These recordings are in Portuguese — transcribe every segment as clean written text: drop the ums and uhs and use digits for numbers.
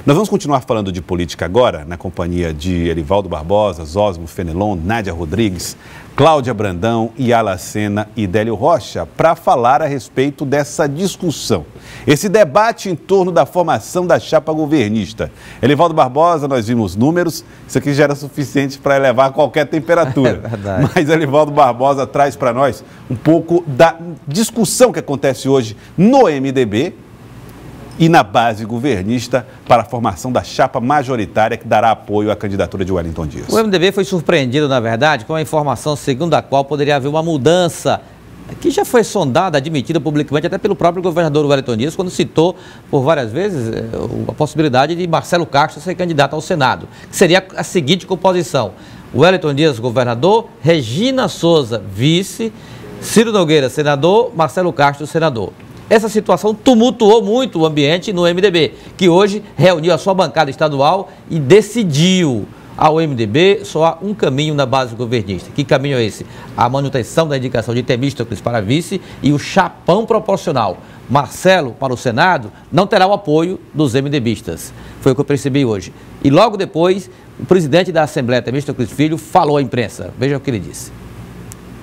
Nós vamos continuar falando de política agora, na companhia de Elivaldo Barbosa, Zósimo Fenelon, Nádia Rodrigues, Cláudia Brandão, Yala Sena e Délio Rocha, para falar a respeito dessa discussão. Esse debate em torno da formação da chapa governista. Elivaldo Barbosa, nós vimos números, isso aqui já era suficiente para elevar qualquer temperatura. É verdade. Mas Elivaldo Barbosa traz para nós um pouco da discussão que acontece hoje no MDB e na base governista para a formação da chapa majoritária que dará apoio à candidatura de Wellington Dias. O MDB foi surpreendido, na verdade, com a informação segundo a qual poderia haver uma mudança que já foi sondada, admitida publicamente até pelo próprio governador Wellington Dias, quando citou por várias vezes a possibilidade de Marcelo Castro ser candidato ao Senado, que seria a seguinte composição: Wellington Dias, governador, Regina Souza, vice, Ciro Nogueira, senador, Marcelo Castro, senador. Essa situação tumultuou muito o ambiente no MDB, que hoje reuniu a sua bancada estadual e decidiu ao MDB só há um caminho na base governista. Que caminho é esse? A manutenção da indicação de Temístocles para vice e o chapão proporcional. Marcelo para o Senado não terá o apoio dos MDBistas. Foi o que eu percebi hoje. E logo depois, o presidente da Assembleia, Temístocles Filho, falou à imprensa. Veja o que ele disse.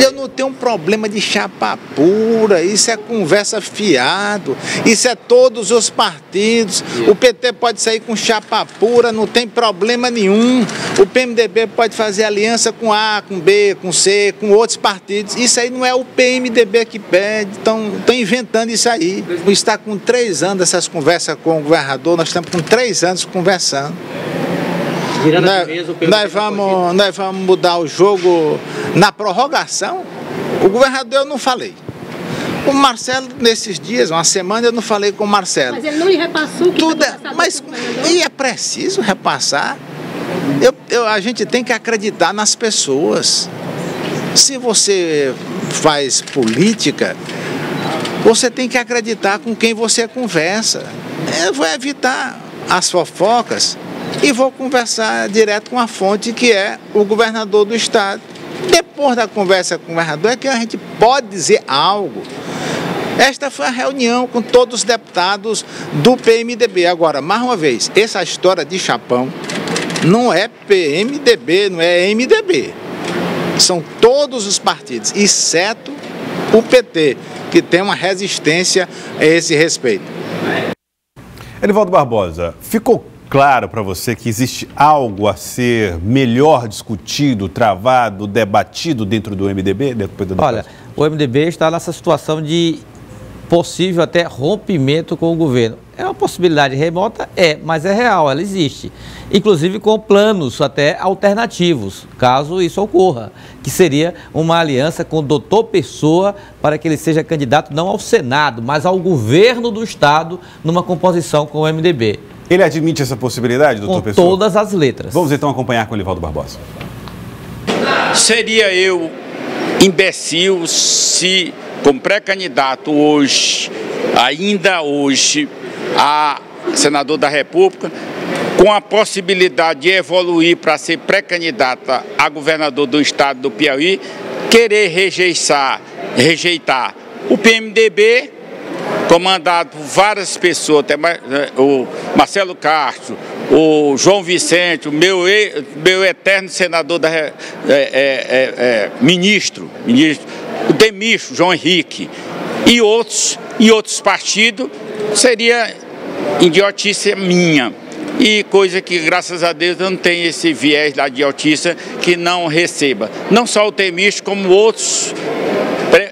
Eu não tenho um problema de chapa pura, isso é conversa fiado, isso é todos os partidos. O PT pode sair com chapa pura, não tem problema nenhum. O PMDB pode fazer aliança com A, com B, com C, com outros partidos. Isso aí não é o PMDB que pede, estão inventando isso aí. Está com 3 anos essas conversas com o governador, nós estamos com 3 anos conversando. Nós vamos mudar o jogo na prorrogação. O governador eu não falei. O Marcelo, nesses dias, uma semana, eu não falei com o Marcelo. Mas ele não lhe repassou que mas e é preciso repassar. A gente tem que acreditar nas pessoas. Se você faz política, você tem que acreditar com quem você conversa. Eu vou evitar as fofocas e vou conversar direto com a fonte, que é o governador do estado. Depois da conversa com o governador é que a gente pode dizer algo. Esta foi a reunião com todos os deputados do PMDB. Agora, mais uma vez, essa história de chapão não é PMDB, não é MDB. São todos os partidos, exceto o PT, que tem uma resistência a esse respeito. Elivaldo Barbosa, ficou claro para você que existe algo a ser melhor discutido, travado, debatido dentro do MDB? Olha, o MDB está nessa situação de possível até rompimento com o governo. É uma possibilidade remota? É, mas é real, ela existe. Inclusive com planos até alternativos, caso isso ocorra, que seria uma aliança com o doutor Pessoa para que ele seja candidato não ao Senado, mas ao governo do estado, numa composição com o MDB. Ele admite essa possibilidade, doutor Pessoa? Com todas as letras. Vamos então acompanhar com o Elivaldo Barbosa. Seria eu imbecil se, como pré-candidato hoje, ainda hoje, a senador da República, com a possibilidade de evoluir para ser pré-candidata a governador do estado do Piauí, querer rejeitar o PMDB, comandado por várias pessoas, até o Marcelo Castro, o João Vicente, o meu eterno senador, ministro, o Temístocles, João Henrique, e outros partidos, seria idiotice minha. E coisa que, graças a Deus, eu não tenho esse viés da idiotice que não receba. Não só o Temístocles, como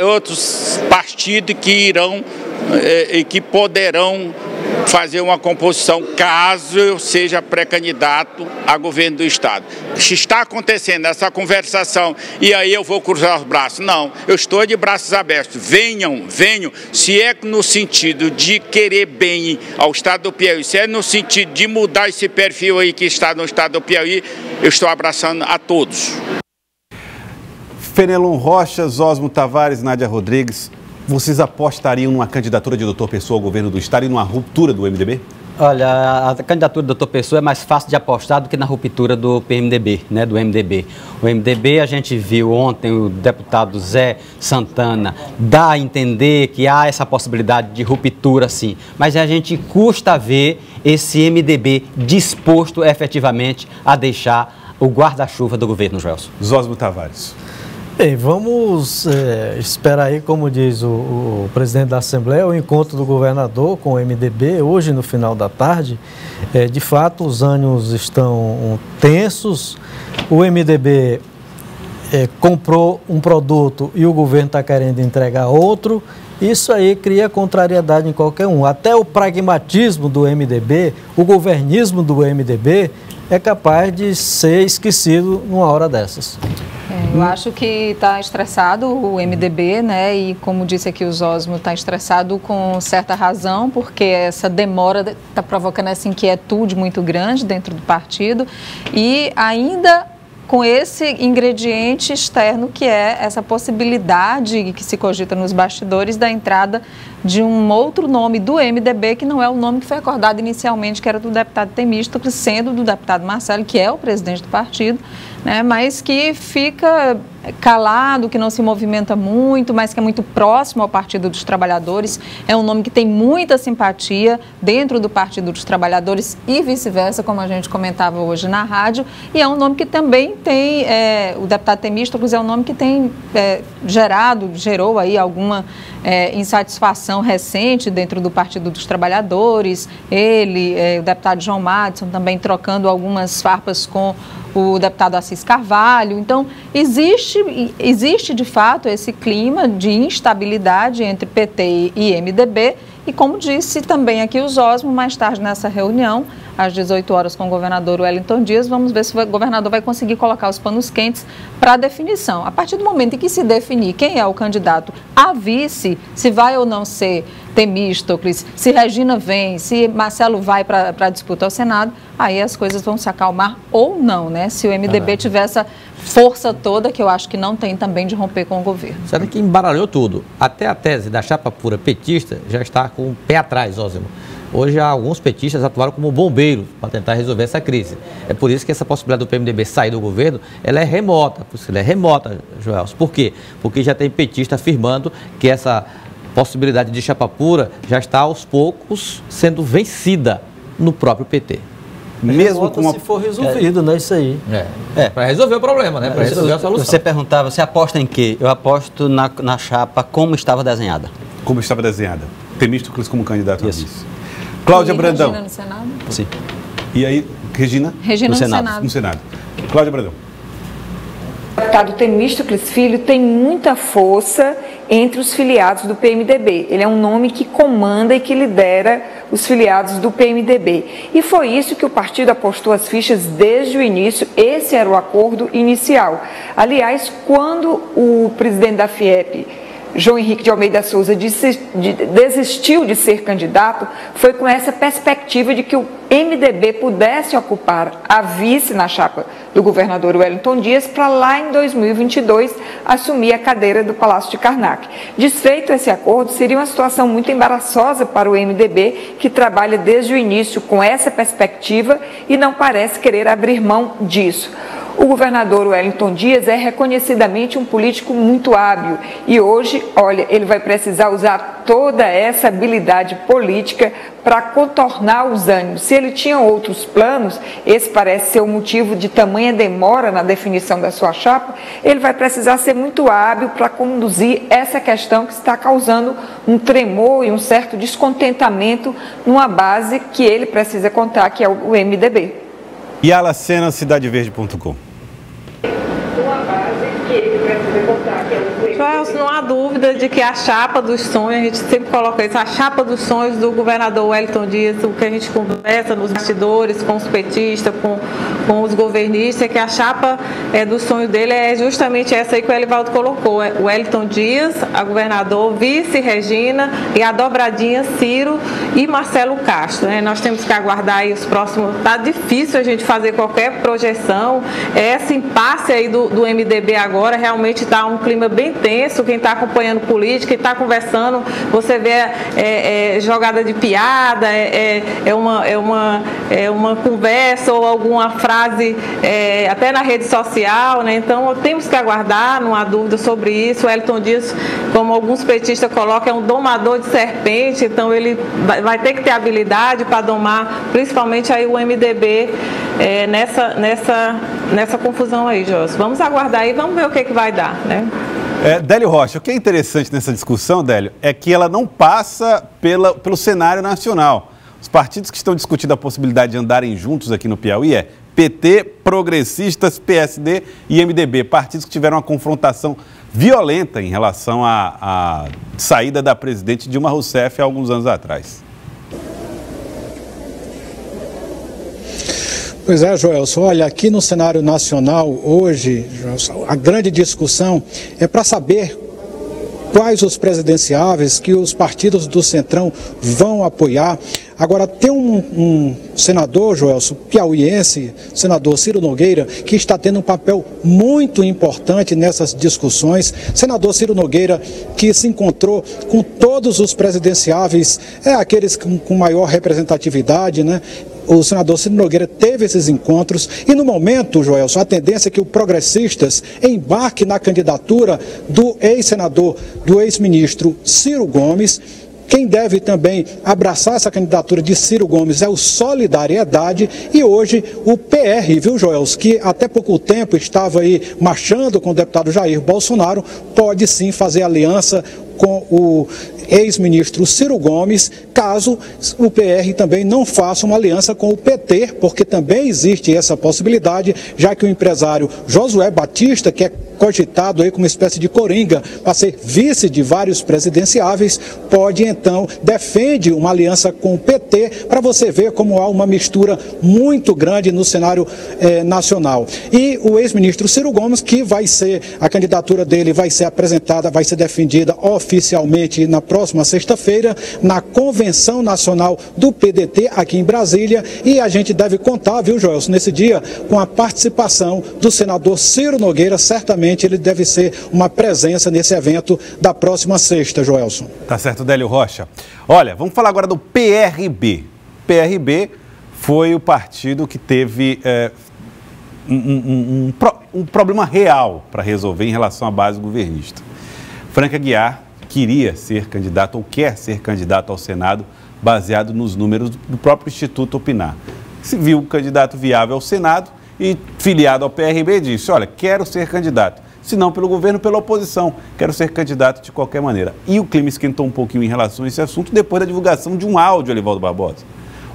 outros partidos que irão e que poderão fazer uma composição caso eu seja pré-candidato a governo do estado. Se está acontecendo essa conversação e aí eu vou cruzar os braços, não, eu estou de braços abertos, venham, se é no sentido de querer bem ao estado do Piauí, se é no sentido de mudar esse perfil aí que está no estado do Piauí, eu estou abraçando a todos. Fenelon Rocha, Zósimo Tavares, Nádia Rodrigues, vocês apostariam numa candidatura de doutor Pessoa ao governo do estado e numa ruptura do MDB? Olha, a candidatura do Dr. Pessoa é mais fácil de apostar do que na ruptura do PMDB, né, do MDB. O MDB, a gente viu ontem o deputado Zé Santana dar a entender que há essa possibilidade de ruptura, sim. Mas a gente custa ver esse MDB disposto efetivamente a deixar o guarda-chuva do governo, Joelson. Zósimo Tavares. Bem, vamos esperar aí, como diz o presidente da Assembleia, o encontro do governador com o MDB, hoje no final da tarde. De fato, os ânimos estão tensos, o MDB comprou um produto e o governo está querendo entregar outro. Isso aí cria contrariedade em qualquer um. Até o pragmatismo do MDB, o governismo do MDB é capaz de ser esquecido numa hora dessas. Eu acho que está estressado o MDB, né? E como disse aqui o Zósimo, está estressado com certa razão, porque essa demora está provocando essa inquietude muito grande dentro do partido e ainda com esse ingrediente externo que é essa possibilidade que se cogita nos bastidores da entrada de um outro nome do MDB, que não é o nome que foi acordado inicialmente, que era do deputado Temístocles, sendo do deputado Marcelo, que é o presidente do partido, né, mas que fica calado, que não se movimenta muito, mas que é muito próximo ao Partido dos Trabalhadores. É um nome que tem muita simpatia dentro do Partido dos Trabalhadores e vice-versa, como a gente comentava hoje na rádio. E é um nome que também tem, o deputado Temístocles é um nome que tem gerou aí alguma insatisfação recente dentro do Partido dos Trabalhadores. Ele, o deputado João Madison, também trocando algumas farpas com o deputado Assis Carvalho. Então, existe de fato esse clima de instabilidade entre PT e MDB e, como disse também aqui o Zósimo, mais tarde nessa reunião, às 18 horas com o governador Wellington Dias, vamos ver se o governador vai conseguir colocar os panos quentes para a definição. A partir do momento em que se definir quem é o candidato a vice, se vai ou não ser Temístocles, se Regina vem, se Marcelo vai para a disputa ao Senado, aí as coisas vão se acalmar ou não, né? Se o MDB tiver essa força toda, que eu acho que não tem também, de romper com o governo. Sabe que embaralhou tudo. Até a tese da chapa pura petista já está com o pé atrás, Zósimo. Hoje, alguns petistas atuaram como bombeiros para tentar resolver essa crise. É por isso que essa possibilidade do PMDB sair do governo, ela é remota. Ela é remota, Joelson. Por quê? Porque já tem petista afirmando que essa possibilidade de chapa pura já está aos poucos sendo vencida no próprio PT. Mesmo se for resolvido, né? Isso aí. Para resolver o problema, né? Para resolver a solução. Você perguntava, você aposta em quê? Eu aposto na chapa como estava desenhada. Como estava desenhada. Temístocles como candidato a vice. Cláudia Brandão. Regina no Senado? Sim. E aí, Regina? Regina no Senado. No Senado. Cláudia Brandão. O deputado Temístocles Filho tem muita força entre os filiados do PMDB. Ele é um nome que comanda e que lidera os filiados do PMDB. E foi isso que o partido apostou as fichas desde o início. Esse era o acordo inicial. Aliás, quando o presidente da FIEP, João Henrique de Almeida Souza, desistiu de ser candidato, foi com essa perspectiva de que o MDB pudesse ocupar a vice na chapa do governador Wellington Dias para lá em 2022 assumir a cadeira do Palácio de Karnak. Desfeito esse acordo, seria uma situação muito embaraçosa para o MDB, que trabalha desde o início com essa perspectiva e não parece querer abrir mão disso. O governador Wellington Dias é reconhecidamente um político muito hábil e hoje, olha, ele vai precisar usar toda essa habilidade política para contornar os ânimos. Se ele tinha outros planos, esse parece ser o motivo de tamanha demora na definição da sua chapa, ele vai precisar ser muito hábil para conduzir essa questão que está causando um tremor e um certo descontentamento numa base que ele precisa contar, que é o MDB. E Alacena, cidadeverde.com. Joelson, não há dúvida de que a chapa dos sonhos, a gente sempre coloca isso, a chapa dos sonhos do governador Wellington Dias, o que a gente conversa nos bastidores, com os petistas, com os governistas, é que a chapa do sonho dele é justamente essa aí que o Elivaldo colocou, o Wellington Dias, a governador, vice Regina e a dobradinha Ciro e Marcelo Castro, né? Nós temos que aguardar aí os próximos, tá difícil a gente fazer qualquer projeção, esse impasse aí do MDB agora realmente está um clima bem tenso, quem está acompanhando acompanhando política e está conversando, você vê jogada de piada, uma conversa ou alguma frase até na rede social, né? Então temos que aguardar, não há dúvida sobre isso. O Wellington Dias, como alguns petistas colocam, é um domador de serpente, então ele vai ter que ter habilidade para domar, principalmente aí o MDB nessa confusão aí, José. Vamos aguardar aí, vamos ver o que vai dar, né? Délio Rocha, o que é interessante nessa discussão, Délio, é que ela não passa pelo cenário nacional. Os partidos que estão discutindo a possibilidade de andarem juntos aqui no Piauí é PT, Progressistas, PSD e MDB. Partidos que tiveram uma confrontação violenta em relação à saída da presidente Dilma Rousseff há alguns anos atrás. Pois é, Joelson, olha, aqui no cenário nacional hoje, Joelson, a grande discussão é para saber quais os presidenciáveis que os partidos do Centrão vão apoiar. Agora, tem um senador, Joelson, piauiense, senador Ciro Nogueira, que está tendo um papel muito importante nessas discussões. Senador Ciro Nogueira, que se encontrou com todos os presidenciáveis, aqueles com maior representatividade, né? O senador Ciro Nogueira teve esses encontros e, no momento, Joelson, a tendência é que o Progressistas embarque na candidatura do ex-senador, do ex-ministro Ciro Gomes. Quem deve também abraçar essa candidatura de Ciro Gomes é o Solidariedade e hoje o PR, viu, Joelson, que até pouco tempo estava aí marchando com o deputado Jair Bolsonaro, pode sim fazer aliança com o ex-ministro Ciro Gomes, caso o PR também não faça uma aliança com o PT, porque também existe essa possibilidade, já que o empresário Josué Batista, que é cogitado aí como uma espécie de coringa para ser vice de vários presidenciáveis, pode então, defende uma aliança com o PT, para você ver como há uma mistura muito grande no cenário nacional. E o ex-ministro Ciro Gomes, que vai ser, a candidatura dele vai ser apresentada, vai ser defendida oficialmente na próxima sexta-feira, na Convenção Nacional do PDT aqui em Brasília, e a gente deve contar, viu, Joelson, nesse dia, com a participação do senador Ciro Nogueira. Certamente ele deve ser uma presença nesse evento da próxima sexta, Joelson. Tá certo, Délio Rocha. Olha, vamos falar agora do PRB. PRB foi o partido que teve um problema real para resolver em relação à base governista. Franca Aguiar queria ser candidato ou quer ser candidato ao Senado baseado nos números do próprio Instituto Opinar. Se viu candidato viável ao Senado e filiado ao PRB disse, olha, quero ser candidato. Se não pelo governo, pela oposição. Quero ser candidato de qualquer maneira. E o clima esquentou um pouquinho em relação a esse assunto depois da divulgação de um áudio, Elivaldo Barbosa,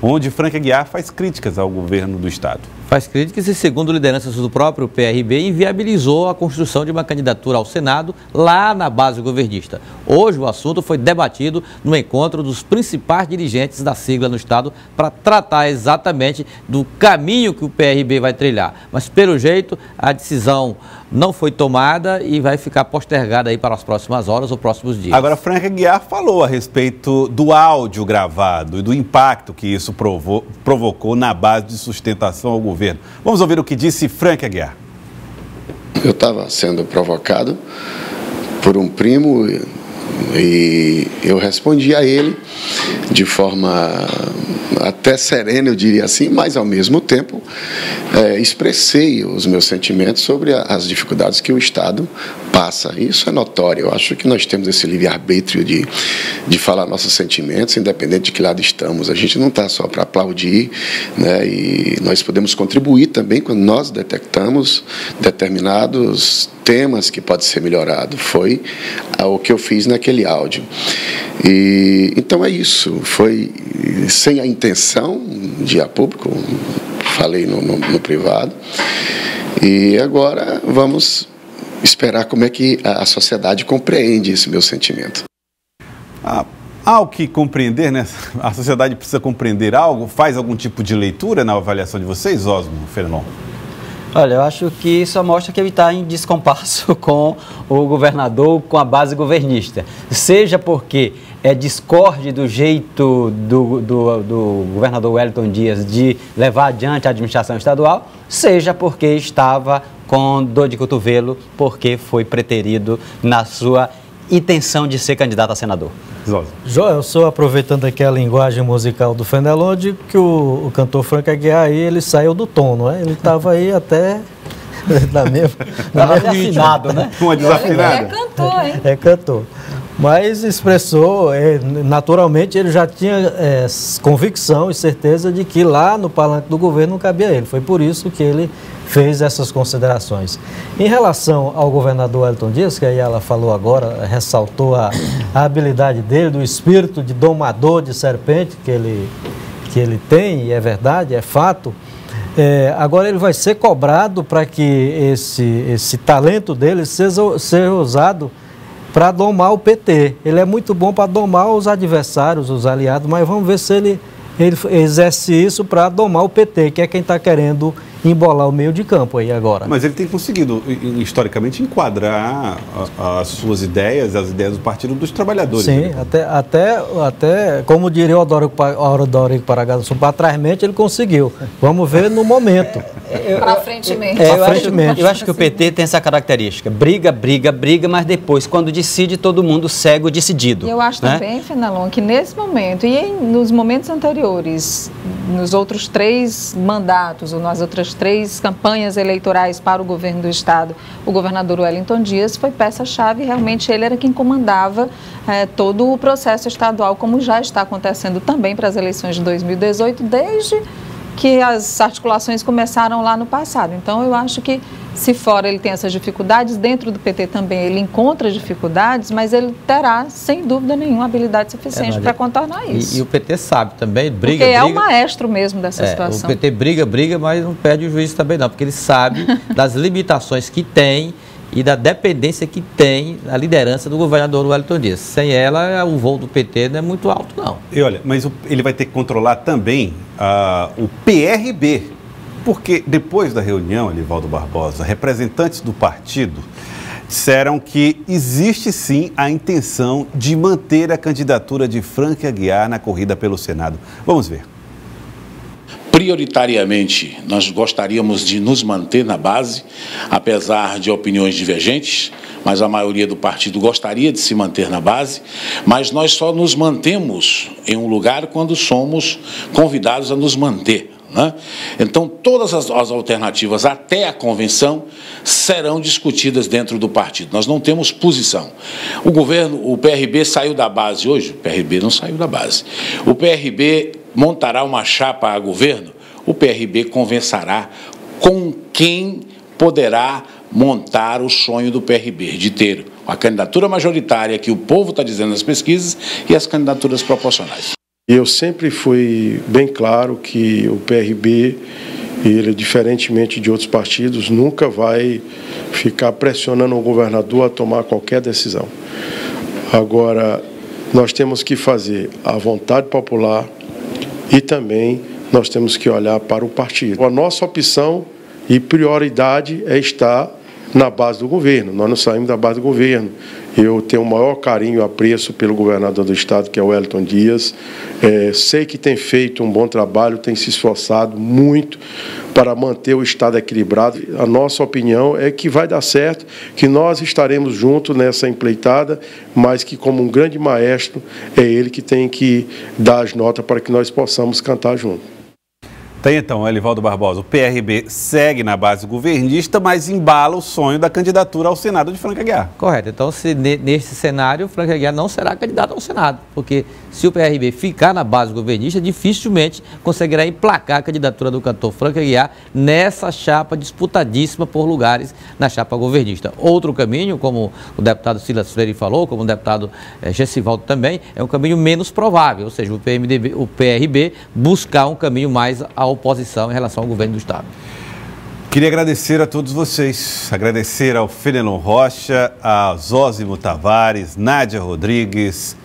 onde Franca Aguiar faz críticas ao governo do Estado. Faz críticas e, segundo lideranças do próprio PRB, inviabilizou a construção de uma candidatura ao Senado lá na base governista. Hoje o assunto foi debatido no encontro dos principais dirigentes da sigla no Estado para tratar exatamente do caminho que o PRB vai trilhar. Mas, pelo jeito, a decisão não foi tomada e vai ficar postergada aí para as próximas horas ou próximos dias. Agora, Franca Aguiar falou a respeito do áudio gravado e do impacto que isso provocou na base de sustentação ao governo. Vamos ouvir o que disse Franca Aguiar. Eu estava sendo provocado por um primo e eu respondi a ele de forma até serena, eu diria assim, mas ao mesmo tempo expressei os meus sentimentos sobre as dificuldades que o Estado passa. Isso é notório. Eu acho que nós temos esse livre-arbítrio de falar nossos sentimentos, independente de que lado estamos. A gente não está só para aplaudir, né? E nós podemos contribuir também quando nós detectamos determinados temas que podem ser melhorados. Foi o que eu fiz naquele áudio. E então é isso. Foi sem a intenção de ir a público, falei no privado. E agora vamos esperar como é que a sociedade compreende esse meu sentimento. Há o que compreender, né? A sociedade precisa compreender algo? Faz algum tipo de leitura na avaliação de vocês, Osmo Fenelon? Olha, eu acho que isso mostra que ele está em descompasso com o governador, com a base governista. Seja porque discorde do jeito do governador Wellington Dias de levar adiante a administração estadual, seja porque estava com dor de cotovelo, porque foi preterido na sua intenção de ser candidato a senador. Joel, só aproveitando aqui a linguagem musical do Fenelon, digo que o cantor Frank Aguiar aí, ele saiu do tom, não é? Ele estava aí até na mesma afinado, né? Uma desafinada. É cantor, hein? É cantor. Mas expressou, naturalmente ele já tinha convicção e certeza de que lá no palanque do governo não cabia ele. Foi por isso que ele fez essas considerações. Em relação ao governador Wellington Dias, que aí ela falou agora, ressaltou a habilidade dele, do espírito de domador de serpente que ele tem, e é verdade, é fato. Agora ele vai ser cobrado para que esse talento dele seja usado para domar o PT. Ele é muito bom para domar os adversários, os aliados, mas vamos ver se ele exerce isso para domar o PT, que é quem está querendo embolar o meio de campo aí agora. Mas ele tem conseguido, historicamente, enquadrar as suas ideias, as ideias do Partido dos Trabalhadores. Sim, até como diria o Odorico Paragaçu, para trás ele conseguiu. Vamos ver no momento. Para frente mesmo. Eu acho que o PT tem essa característica. Briga, mas depois, quando decide, todo mundo segue o decidido. E eu acho também, Fenelon, que nesse momento e nos momentos anteriores, nos outros 3 mandatos, ou nas outras 3 campanhas eleitorais para o governo do Estado, o governador Wellington Dias foi peça-chave, realmente ele era quem comandava todo o processo estadual, como já está acontecendo também para as eleições de 2018, desde que as articulações começaram lá no passado. Então, eu acho que, se fora ele tem essas dificuldades, dentro do PT também ele encontra dificuldades, mas ele terá, sem dúvida nenhuma, habilidade suficiente para contornar isso. E o PT sabe também, porque é o maestro mesmo dessa situação. O PT briga, mas não perde o juízo também não, porque ele sabe das limitações que tem e da dependência que tem a liderança do governador Wellington Dias. Sem ela, o voo do PT não é muito alto, não. E olha, mas ele vai ter que controlar também o PRB, porque depois da reunião, Elivaldo Barbosa, representantes do partido disseram que existe sim a intenção de manter a candidatura de Frank Aguiar na corrida pelo Senado. Vamos ver. Prioritariamente, nós gostaríamos de nos manter na base, apesar de opiniões divergentes, mas a maioria do partido gostaria de se manter na base, mas nós só nos mantemos em um lugar quando somos convidados a nos manter. Então, todas as alternativas até a convenção serão discutidas dentro do partido. Nós não temos posição. O PRB saiu da base hoje? O PRB não saiu da base. O PRB montará uma chapa a governo? O PRB conversará com quem poderá montar o sonho do PRB, de ter a candidatura majoritária que o povo está dizendo nas pesquisas e as candidaturas proporcionais. Eu sempre fui bem claro que o PRB, ele, diferentemente de outros partidos, nunca vai ficar pressionando o governador a tomar qualquer decisão. Agora, nós temos que fazer a vontade popular e também nós temos que olhar para o partido. A nossa opção e prioridade é estar na base do governo. Nós não saímos da base do governo. Eu tenho o maior carinho e apreço pelo governador do estado, que é o Wellington Dias. Sei que tem feito um bom trabalho, tem se esforçado muito para manter o estado equilibrado. A nossa opinião é que vai dar certo, que nós estaremos juntos nessa empreitada, mas que, como um grande maestro, é ele que tem que dar as notas para que nós possamos cantar juntos. Tem então, Elivaldo Barbosa, o PRB segue na base governista, mas embala o sonho da candidatura ao Senado de Frank Aguiar. Correto. Então, nesse cenário, Frank Aguiar não será candidato ao Senado, porque se o PRB ficar na base governista, dificilmente conseguirá emplacar a candidatura do cantor Frank Aguiar nessa chapa disputadíssima por lugares na chapa governista. Outro caminho, como o deputado Silas Freire falou, como o deputado Gessivaldo também, é um caminho menos provável, ou seja, o PRB buscar um caminho mais ao oposição em relação ao governo do estado. Queria agradecer a todos vocês, agradecer ao Fenelon Rocha, a Zósimo Tavares, Nádia Rodrigues,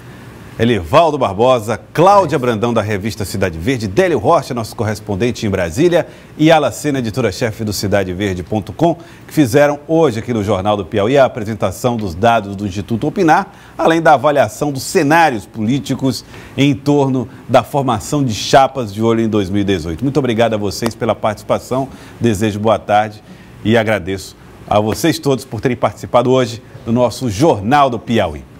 Elivaldo Barbosa, Cláudia Brandão da revista Cidade Verde, Délio Rocha, nosso correspondente em Brasília, e Alacena, editora-chefe do CidadeVerde.com, que fizeram hoje aqui no Jornal do Piauí a apresentação dos dados do Instituto Opinar, além da avaliação dos cenários políticos em torno da formação de chapas de olho em 2018. Muito obrigado a vocês pela participação, desejo boa tarde e agradeço a vocês todos por terem participado hoje do no nosso Jornal do Piauí.